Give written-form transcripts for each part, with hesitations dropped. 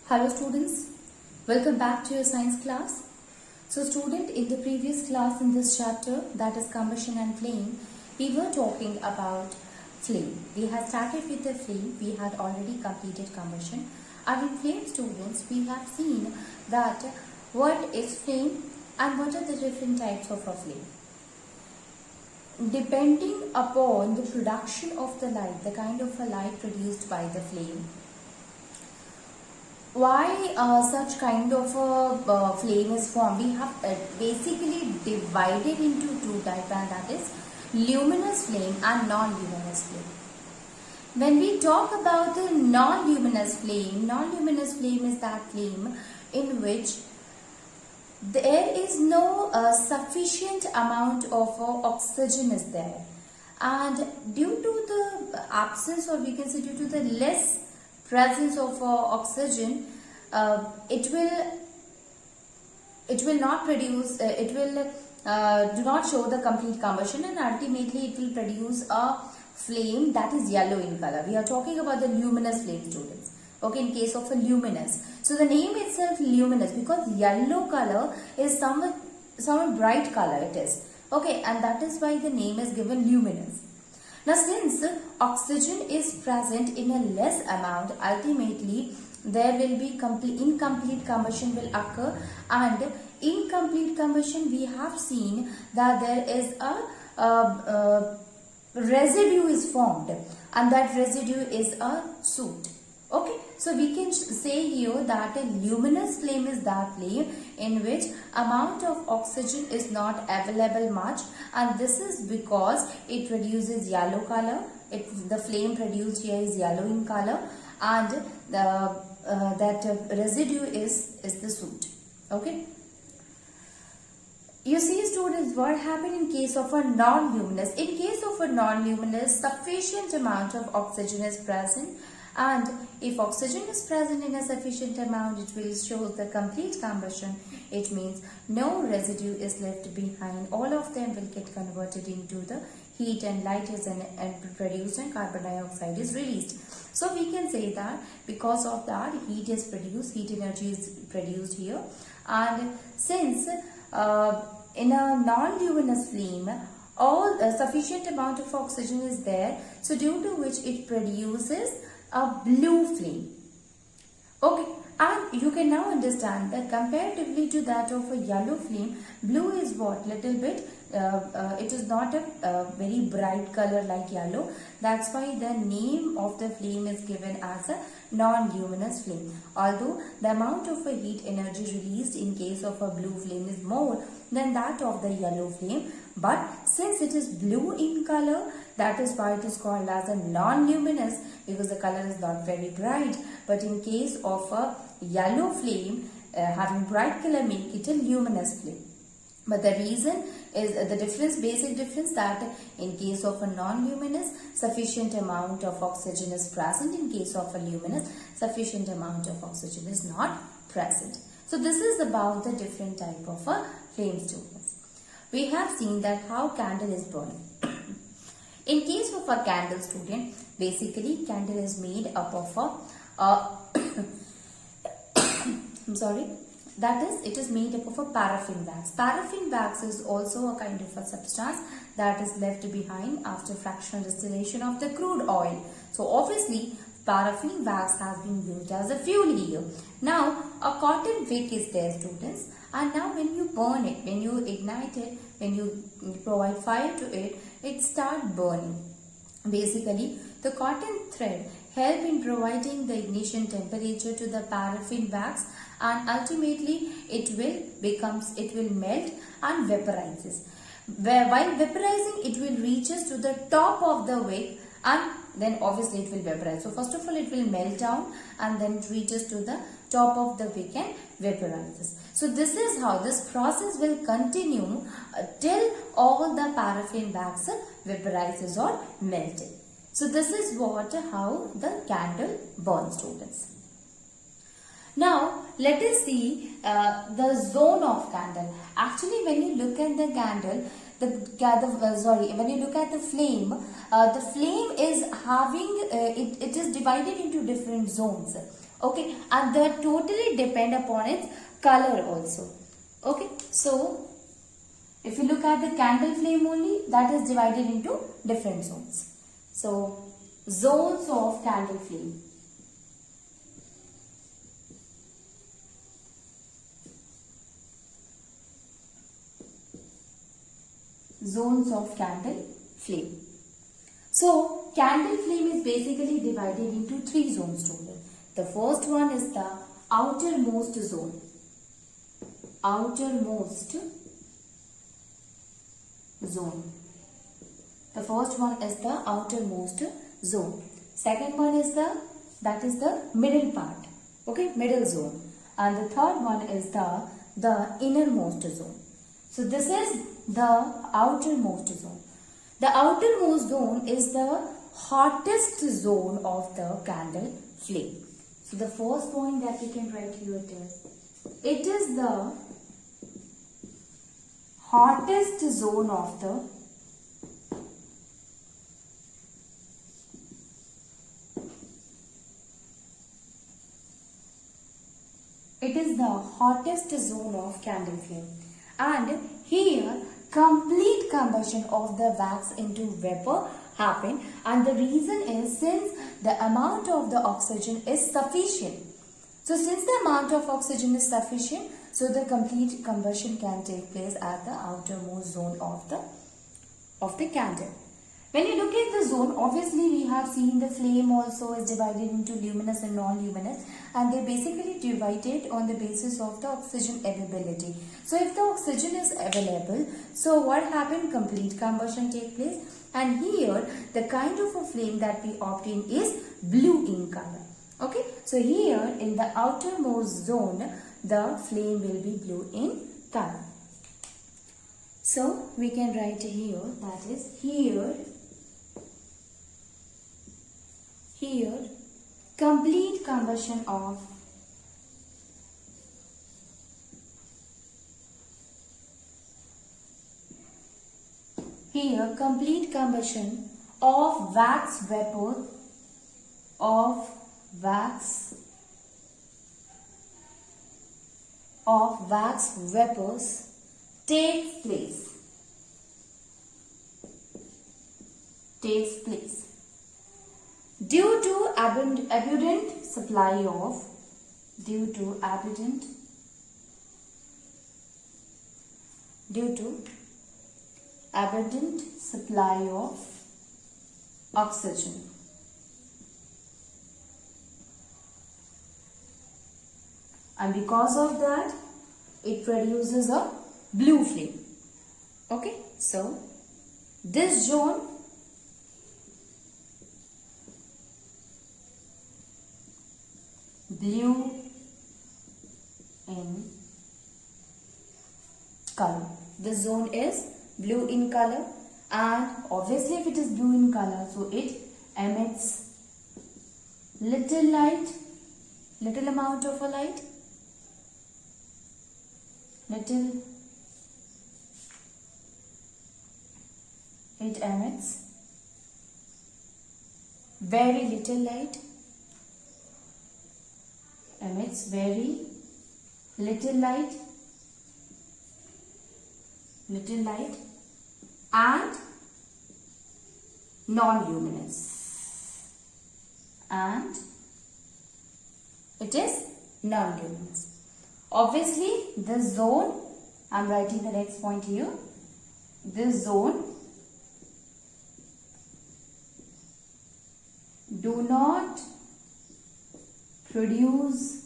Hello students, welcome back to your science class. So student, in the previous class in this chapter, that is combustion and flame, we were talking about flame. We had started with the flame, we had already completed combustion, and in flame students we have seen that what is flame and what are the different types of a flame. Depending upon the production of the light, the kind of a light produced by the flame, why such kind of a flame is formed, we have basically divided into two types, and that is luminous flame and non-luminous flame. When we talk about the non-luminous flame is that flame in which there is no sufficient amount of oxygen is there, and due to the absence, or we can say due to the less presence of oxygen, it will not produce, do not show the complete combustion, and ultimately it will produce a flame that is yellow in color. We are talking about the luminous flame, students. Okay, in case of a luminous. So the name itself luminous because yellow color is somewhat bright color it is. Okay, and that is why the name is given luminous. Now, since oxygen is present in a less amount, ultimately there will be incomplete combustion will occur, and incomplete combustion we have seen that there is a residue is formed, and that residue is a soot. Okay, so we can say here that a luminous flame is that flame in which amount of oxygen is not available much, and this is because it produces yellow color. The flame produced here is yellow in color, and that residue is the soot. Okay. You see, students, what happened in case of a non-luminous? In case of a non-luminous, sufficient amount of oxygen is present. And if oxygen is present in a sufficient amount, it will show the complete combustion. It means no residue is left behind. All of them will get converted into the heat, and light is produced, and carbon dioxide is released. So we can say that because of that, heat is produced, heat energy is produced here. And since in a non-luminous flame, all sufficient amount of oxygen is there, so due to which it produces a blue flame. Okay, and you can now understand that comparatively to that of a yellow flame, blue is what? Little bit, it is not a very bright color like yellow. That's why the name of the flame is given as a non-luminous flame. Although the amount of a heat energy released in case of a blue flame is more than that of the yellow flame, but since it is blue in color, that is why it is called as a non-luminous, because the color is not very bright. But in case of a yellow flame, having bright color, make it a luminous flame. But the reason is the difference, basic difference, that in case of a non-luminous, sufficient amount of oxygen is present. In case of a luminous, sufficient amount of oxygen is not present. So this is about the different type of a flame, students. We have seen that how candle is burning. In case of a candle, student, basically candle is made up of I'm sorry. That is, it is made up of a paraffin wax. Paraffin wax is also a kind of a substance that is left behind after fractional distillation of the crude oil. So obviously, paraffin wax has been used as a fuel here. Now, a cotton wick is there, students. And now when you burn it, when you ignite it, when you provide fire to it, it starts burning. Basically, the cotton thread help in providing the ignition temperature to the paraffin wax, and ultimately it will melt and vaporizes. While vaporizing, it will reaches to the top of the wick, and then obviously it will vaporize. So first of all, it will melt down, and then it reaches to the top of the wick and vaporizes. So this is how this process will continue till all the paraffin wax vaporizes or melted. So this is how the candle burns, students. Now let us see the zone of candle. Actually, when you look at the candle, when you look at the flame is having it is divided into different zones. Okay, and that totally depend upon its color also. Okay, so if you look at the candle flame only, that is divided into different zones. So zones of candle flame. Zones of candle flame. So candle flame is basically divided into three zones total. The first one is the outermost zone. Outermost zone. The first one is the outermost zone. Second one is that is the middle part. Okay, middle zone. And the third one is the innermost zone. So this is the outermost zone. The outermost zone is the hottest zone of the candle flame. So the first point that we can write here it is the hottest zone of the zone of candle flame, and here complete combustion of the wax into vapor happen, and the reason is since the amount of the oxygen is sufficient. So since the amount of oxygen is sufficient, so the complete combustion can take place at the outermost zone of the candle. When you look at the zone, obviously we have seen the flame also is divided into luminous and non-luminous, and they basically divided on the basis of the oxygen availability. So if the oxygen is available, so what happened? Complete combustion take place, and here the kind of a flame that we obtain is blue in color. Okay, so here in the outermost zone, the flame will be blue in color. So we can write here, that is here complete combustion of wax vapor vapors takes place due to abundant supply of oxygen. And because of that, it produces a blue flame. Okay, so this zone blue in color. This zone is blue in color, and obviously if it is blue in color, so it emits little amount of a light, it emits very little light, and non-luminous, and it is non-luminous. Obviously this zone, I am writing the next point here, this zone do not produce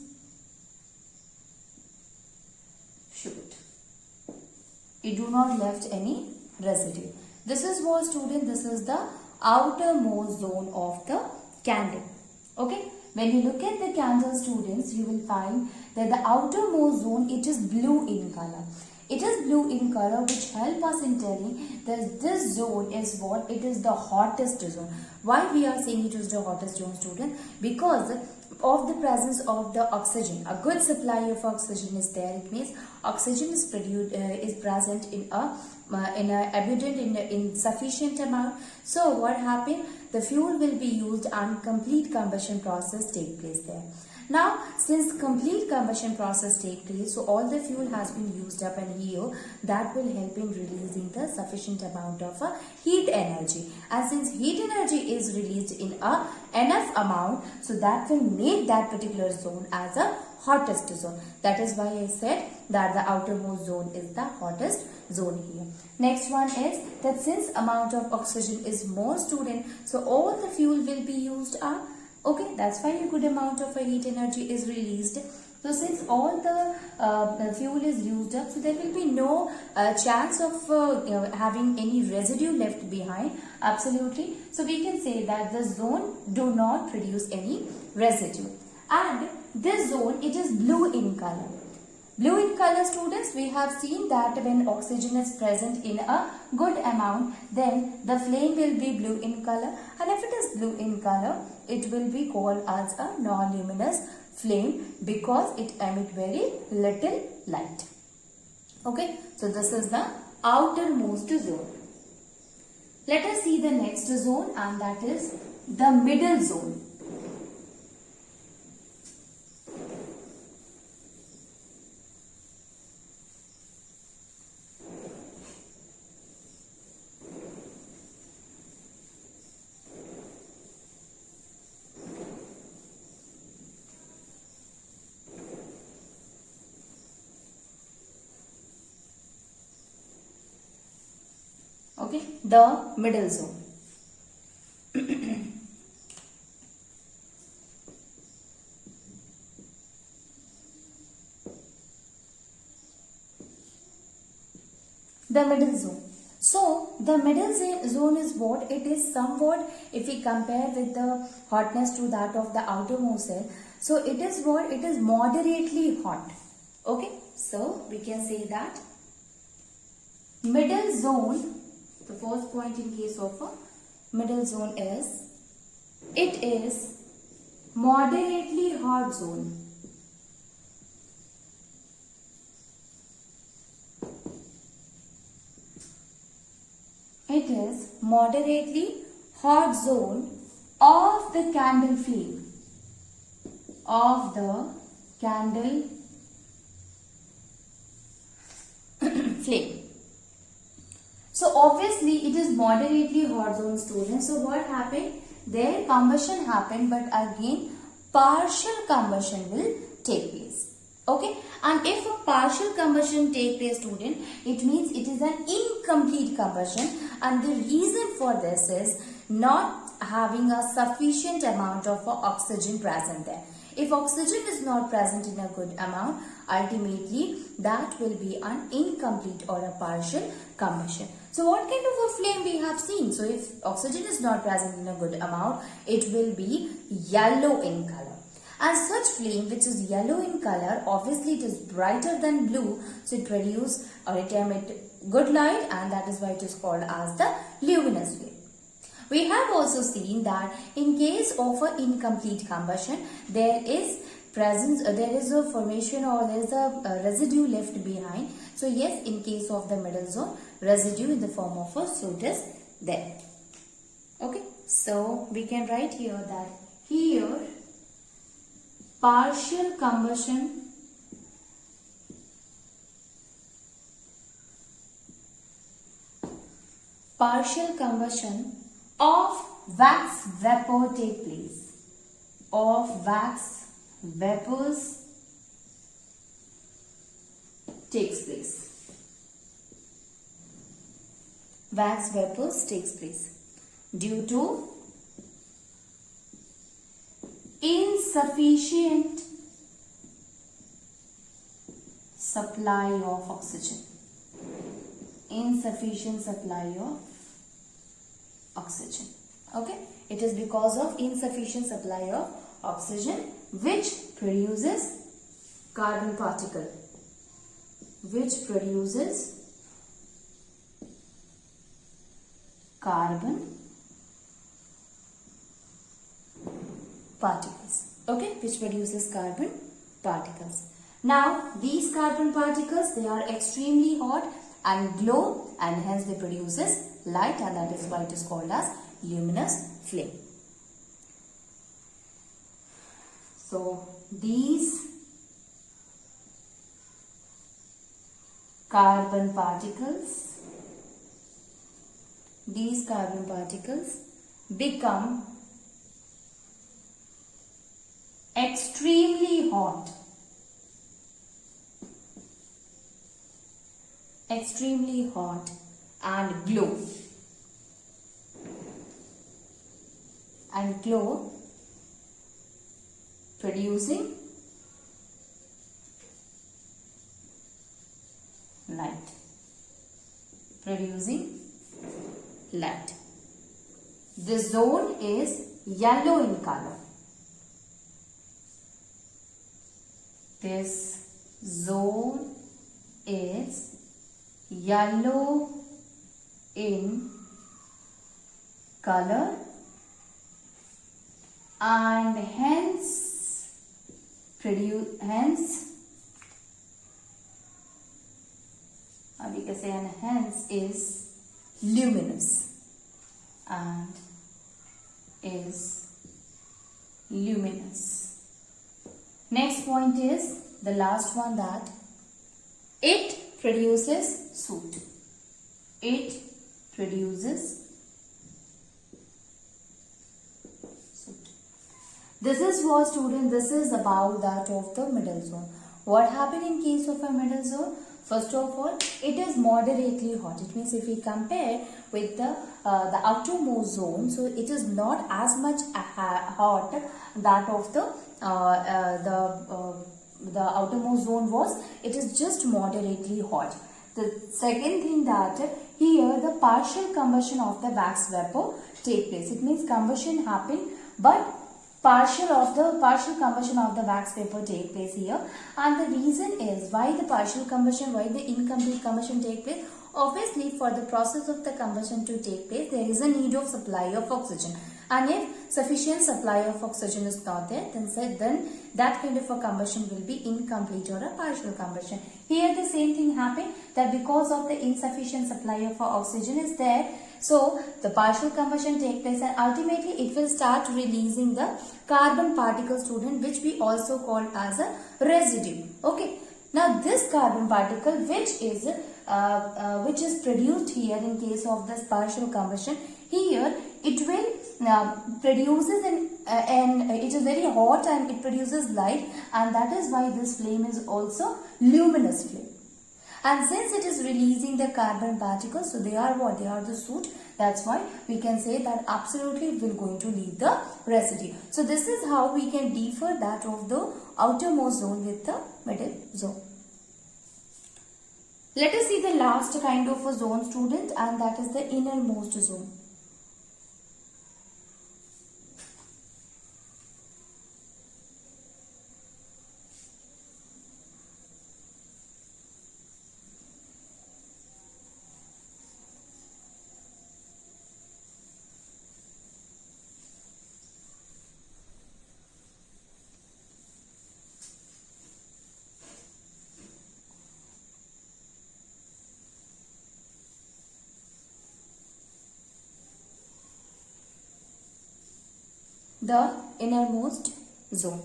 it do not left any residue. This is what, student, this is the outermost zone of the candle. Okay, when you look at the candle, students, you will find that the outermost zone, it is blue in color. It is blue in color, which help us in telling that this zone is what? It is the hottest zone. Why we are saying it is the hottest zone, student? Because of the presence of the oxygen. A good supply of oxygen is there. It means oxygen is produced, is present in sufficient amount. So what happened? The fuel will be used and complete combustion process take place there. Now, since complete combustion process take place, so all the fuel has been used up, and here that will help in releasing the sufficient amount of heat energy. And since heat energy is released in a enough amount, so that will make that particular zone as a hottest zone. That is why I said that the outermost zone is the hottest zone here. Next one is that since amount of oxygen is more, student, so all the fuel will be used up. Okay, that's why a good amount of heat energy is released. So since all the fuel is used up, so there will be no chance of having any residue left behind. Absolutely. So we can say that the zone do not produce any residue. And this zone, it is blue in color. Blue in color, students, we have seen that when oxygen is present in a good amount, then the flame will be blue in color. And if it is blue in color, it will be called as a non-luminous flame because it emits very little light. Okay, so this is the outermost zone. Let us see the next zone, and that is the middle zone. Okay, the middle zone. The middle zone. So, the middle zone is what? It is somewhat, if we compare with the hotness to that of the outermost cell, so it is what? It is moderately hot. Okay, so we can say that middle zone, the first point in case of a middle zone is, it is moderately hot zone. It is moderately hot zone of the candle flame. Of the candle flame. So obviously it is moderately hot zone, students. So what happened? There combustion happened, but again partial combustion will take place. Okay, and if a partial combustion take place, student, it means it is an incomplete combustion, and the reason for this is not having a sufficient amount of oxygen present there. If oxygen is not present in a good amount, ultimately that will be an incomplete or a partial combustion. So what kind of a flame we have seen? So if oxygen is not present in a good amount, it will be yellow in color. And such flame which is yellow in color, obviously it is brighter than blue, so it produces or it emits good light, and that is why it is called as the luminous flame. We have also seen that in case of an incomplete combustion, there is a formation, or there is a residue left behind. So yes, in case of the middle zone, residue in the form of a soot is there. Okay, so we can write here that here partial combustion of wax vapor take place. Of wax vapors takes place. Wax vapors takes place due to insufficient supply of oxygen. Insufficient supply of oxygen. Okay, it is because of insufficient supply of oxygen which produces carbon particle. Which produces carbon particles. Okay, which produces carbon particles. Now, these carbon particles, they are extremely hot and glow, and hence they produces light, and that is why it is called as luminous flame. So, these carbon particles become extremely hot and glow, producing light. This zone is yellow in color. This zone is yellow in color and hence is luminous Next point is the last one, that it produces soot. This is about that of the middle zone. What happened in case of a middle zone? First of all, it is moderately hot. It means if we compare with the outermost zone, so it is not as much hot that of the outermost zone was. It is just moderately hot. The second thing, that here the partial combustion of the wax vapor take place. It means combustion happened, but partial combustion of the wax vapor take place here. And the reason is why the partial combustion, why the incomplete combustion take place. Obviously, for the process of the combustion to take place, there is a need of supply of oxygen. And if sufficient supply of oxygen is not there, then that kind of a combustion will be incomplete or a partial combustion. Here the same thing happened, that because of the insufficient supply of oxygen is there, so the partial combustion take place and ultimately it will start releasing the carbon particle, student, which we also call as a residue. Okay. Now this carbon particle which is produced here in case of this partial combustion, here it will produces and it is very hot and it produces light, and that is why this flame is also luminous flame. And since it is releasing the carbon particles, so they are what? They are the soot. That's why we can say that absolutely it will going to leave the residue. So this is how we can differ that of the outermost zone with the middle zone. Let us see the last kind of a zone, student, and that is the innermost zone. The innermost zone.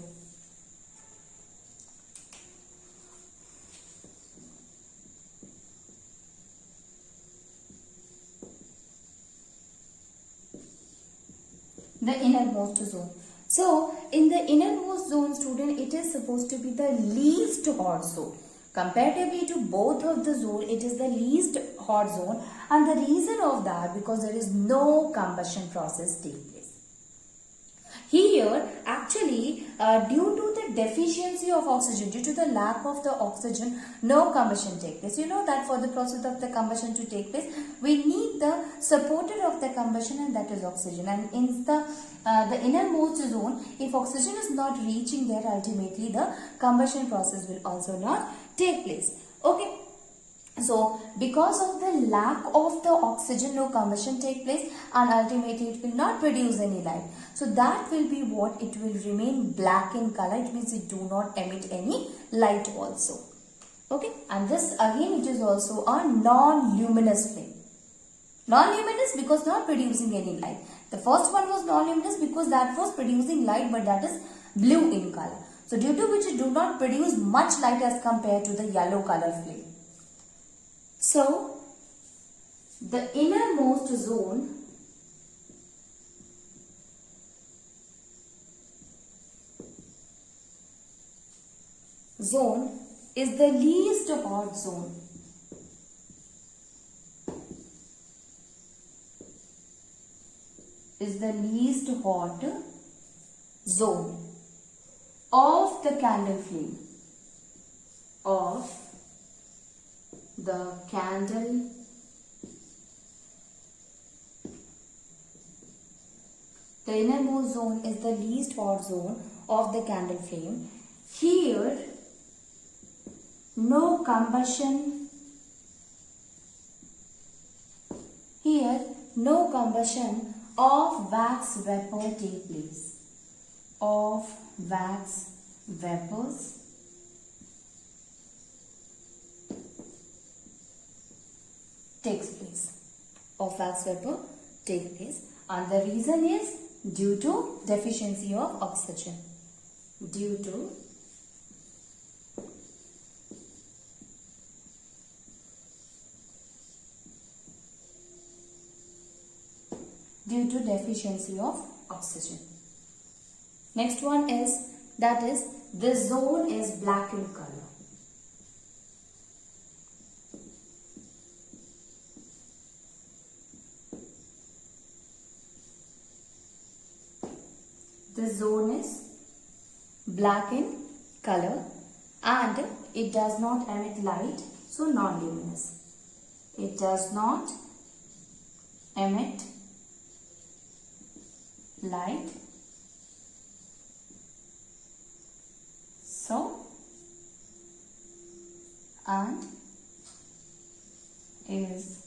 The innermost zone. So, in the innermost zone, student, it is supposed to be the least hot zone. Comparatively to both of the zone, it is the least hot zone, and the reason of that, because there is no combustion process take place. Here, actually, due to the deficiency of oxygen, due to the lack of the oxygen, no combustion take place. You know that for the process of the combustion to take place, we need the supporter of the combustion, and that is oxygen. And in the innermost zone, if oxygen is not reaching there, ultimately the combustion process will also not take place. Okay. So, because of the lack of the oxygen, no combustion take place, and ultimately it will not produce any light. So, that will be what? It will remain black in color. It means it do not emit any light also. Okay. And this again, it is also a non-luminous flame. Non-luminous because not producing any light. The first one was non-luminous because that was producing light, but that is blue in color. So due to which it do not produce much light as compared to the yellow color flame. So the innermost zone is the least hot zone. Is the least hot zone of the candle flame. Of the candle The innermost zone is the least hot zone of the candle flame. Here, no combustion. Here, no combustion of wax vapor take place. Of wax vapors takes place. Of wax vapor take place. And the reason is due to deficiency of oxygen. Due to deficiency of oxygen. Next one is, that is, the zone is black in color. The zone is black in color and it does not emit light, so non-luminous. It does not emit light, so, and is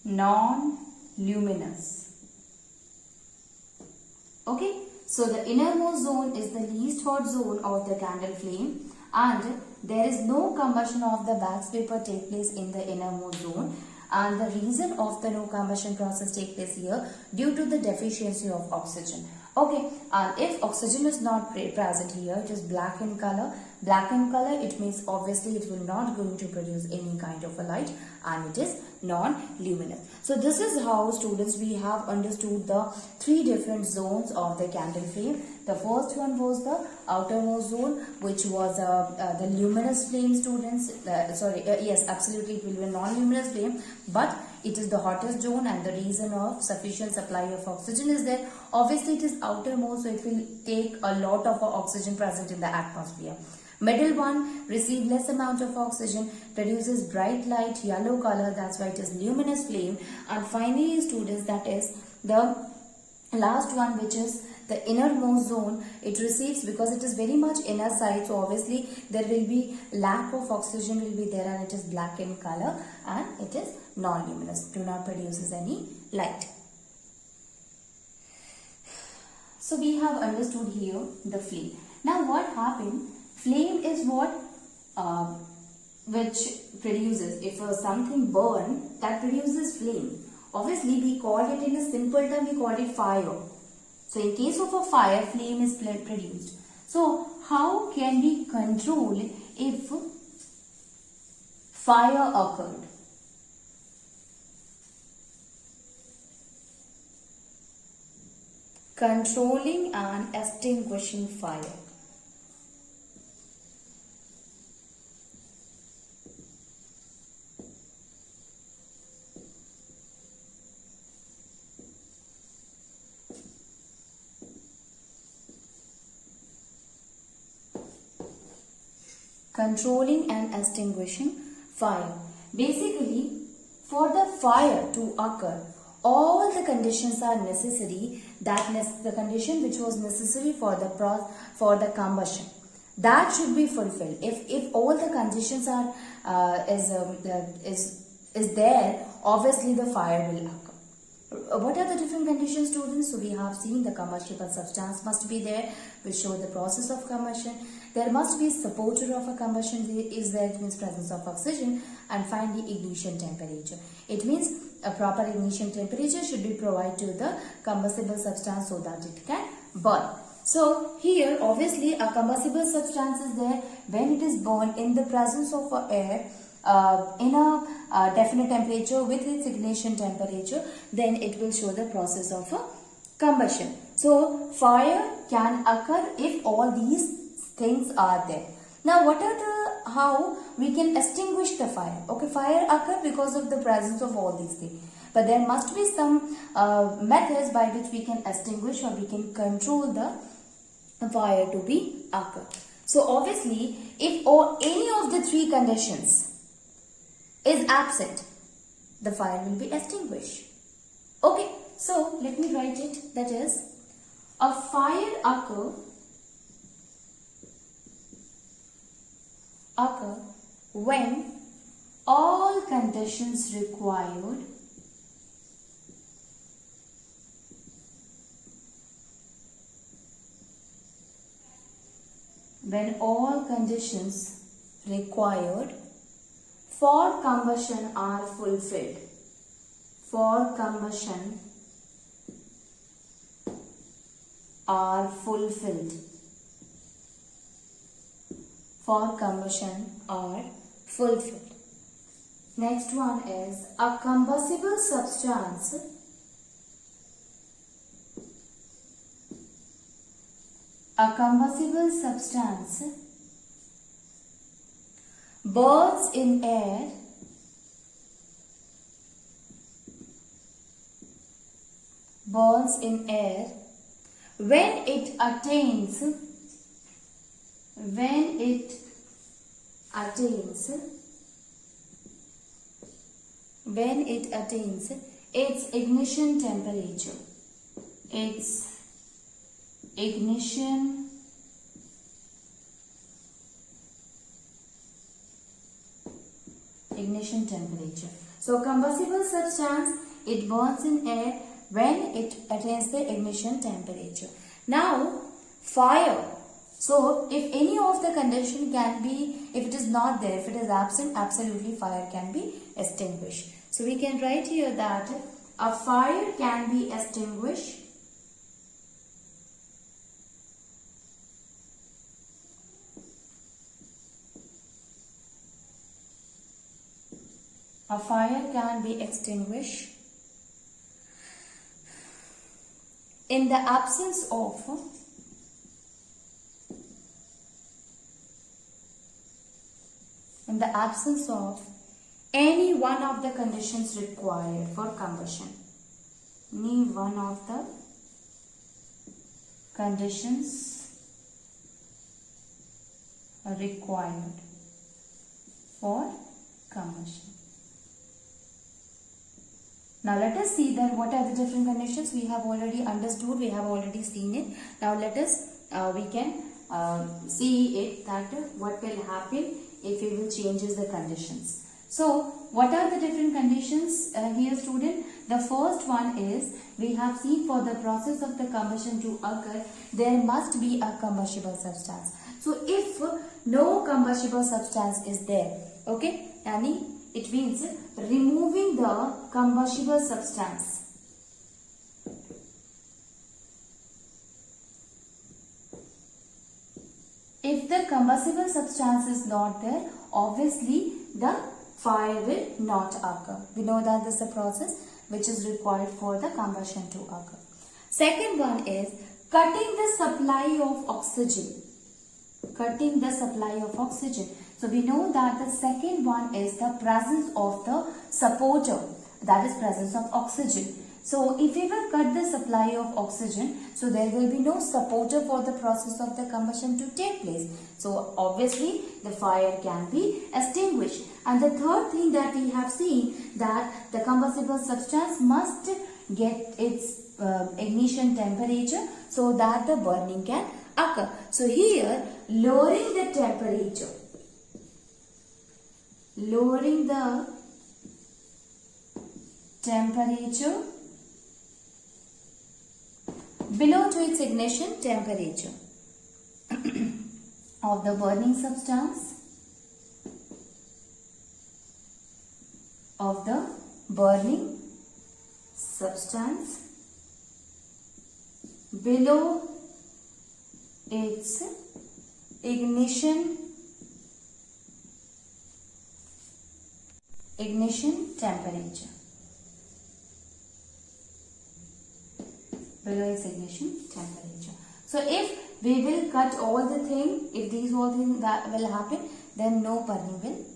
non-luminous. Okay. So the innermost zone is the least hot zone of the candle flame and there is no combustion of the wax vapor take place in the innermost zone, and the reason of the no combustion process take place here due to the deficiency of oxygen. Okay, and if oxygen is not present here, it is black in color. Black in color, it means obviously it will not going to produce any kind of a light and it is non-luminous. So this is how, students, we have understood the three different zones of the candle flame. The first one was the outermost zone, which was the luminous flame, students. Yes, absolutely, it will be a non-luminous flame, but it is the hottest zone, and the reason of sufficient supply of oxygen is there. Obviously, it is outermost, so it will take a lot of oxygen present in the atmosphere. Middle one receive less amount of oxygen, produces bright light, yellow color, that's why it is luminous flame. And finally, students, that is the last one, which is the innermost zone. It receives, because it is very much inner side, so obviously there will be lack of oxygen will be there, and it is black in color and it is non-luminous, do not produces any light. So we have understood here the flame. Now what happened? Flame is what which produces, if something burn, that produces flame. Obviously we called it in a simple term, we called it fire. So in case of a fire, flame is produced. So how can we control if fire occurred? Controlling and extinguishing fire. Controlling and extinguishing fire. Basically, for the fire to occur, all the conditions are necessary. The condition which was necessary for the combustion, that should be fulfilled. If all the conditions are is there, obviously the fire will occur. What are the different conditions, students? So we have seen the combustible substance must be there, which show the process of combustion. There must be supporter of a combustion is there, it means presence of oxygen, and finally ignition temperature. It means a proper ignition temperature should be provided to the combustible substance so that it can burn. So here obviously a combustible substance is there when it is burned in the presence of air in a definite temperature with its ignition temperature, then it will show the process of a combustion. So fire can occur if all these things are there. Now what are the, how we can extinguish the fire? Okay, fire occur because of the presence of all these things. But there must be some methods by which we can extinguish or we can control the fire to be occur. So obviously if any of the three conditions is absent, the fire will be extinguished. Okay, so let me write it. That is, a fire occur when all conditions required for combustion are fulfilled. For combustion are fulfilled. For combustion are fulfilled. Next one is a combustible substance burns in air when it attains its ignition temperature. Ignition temperature. So combustible substance, it burns in air when it attains the ignition temperature. Now fire. So if any of the condition can be, if it is not there, if it is absent, absolutely fire can be extinguished. So we can write here that a fire can be extinguished in the absence of any one of the conditions required for combustion. Any one of the conditions required for combustion. Now let us see then what are the different conditions. We have already understood, we have already seen it. Now let us, we can see it that what will happen if we will changes the conditions. So what are the different conditions here, student? The first one is, we have seen for the process of the combustion to occur, there must be a combustible substance. So if no combustible substance is there, okay, yani it means removing the combustible substance. If the combustible substance is not there, obviously the fire will not occur. We know that this is a process which is required for the combustion to occur. Second one is cutting the supply of oxygen. Cutting the supply of oxygen. So we know that the second one is the presence of the supporter, that is presence of oxygen. So if we will cut the supply of oxygen, so there will be no supporter for the process of the combustion to take place. So obviously the fire can be extinguished. And the third thing that we have seen, that the combustible substance must get its ignition temperature so that the burning can occur. So here lowering the temperature below to its ignition temperature of the burning substance below its ignition temperature. Below its ignition temperature. So if we will cut all the thing, if these all things that will happen, then no burning will